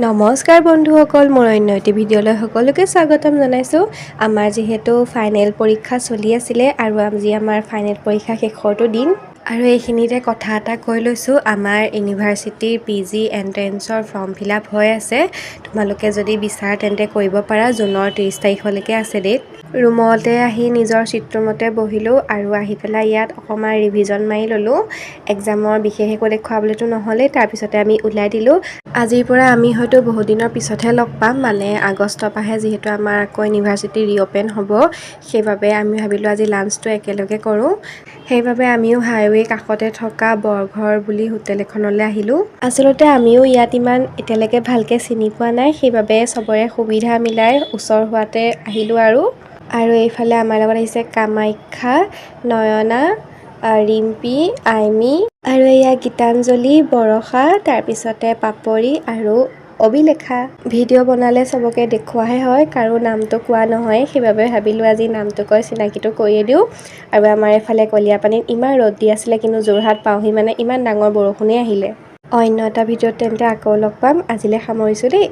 নমস্কাৰ বন্ধুসকল, মোৰ অন্য এটি ভিডিঅ'লৈ সকলোকে স্বাগতম জনাইছোঁ। আমাৰ যিহেতু ফাইনেল পৰীক্ষা চলি আছিলে আৰু আজি আমাৰ ফাইনেল পৰীক্ষা শেষৰটো দিন আৰু এইখিনিতে কথা এটা কৈ লৈছোঁ, আমাৰ ইউনিভাৰ্চিটিৰ PG এণ্ট্ৰেঞ্চৰ ফৰ্ম ফিল আপ হৈ আছে। তোমালোকে যদি বিচাৰা তেন্তে কৰিব পাৰা। জুনৰ 30 তাৰিখলৈকে আছে ডেট। ৰুমতে আহি নিজৰ চিটৰুমতে বহিলোঁ আৰু আহি পেলাই ইয়াত অকণমান ৰিভিজন মাৰি ল'লোঁ। এক্সামৰ বিশেষ একো দেখুৱাবলৈতো নহ'লেই, তাৰপিছতে আমি ওলাই দিলোঁ। আজিৰ পৰা আমি হয়তো বহুত দিনৰ পিছতহে লগ পাম, মানে আগষ্টৰ পৰাহে যিহেতু আমাৰ আকৌ ইউনিভাৰ্চিটি ৰিঅ'পেন হ'ব। সেইবাবে আমি ভাবিলোঁ আজি লাঞ্চটো একেলগে কৰোঁ। সেইবাবে আমিও হাইৱে কাষতে থকা বৰঘৰ বুলি হোটেল এখনলৈ আহিলোঁ। আচলতে আমিও ইয়াত ইমান এতিয়ালৈকে ভালকৈ চিনি পোৱা নাই, সেইবাবে চবৰে সুবিধা মিলাই ওচৰ হোৱাতে আহিলোঁ আৰু এইফালে আমাৰ লগত আহিছে কামাখ্যা, নয়না, ৰিম্পী, আইমি আৰু এয়া গীতাঞ্জলি, বৰষা, তাৰপিছতে পাপৰি আৰু অভিলেখা। ভিডিঅ' বনালে চবকে দেখুৱাহে হয়, কাৰো নামটো কোৱা নহয়। সেইবাবে ভাবিলোঁ আজি নামটো কৈ চিনাকিটো কৰিয়ে দিওঁ। আৰু আমাৰ এইফালে কলীয়াপানীত ইমান ৰ'দ দি আছিলে, কিন্তু যোৰহাট পাওঁহি মানে ইমান ডাঙৰ বৰষুণেই আহিলে। অন্য এটা ভিডিঅ'ত তেন্তে আকৌ লগ পাম। আজিলৈ সামৰিছোঁ দেই।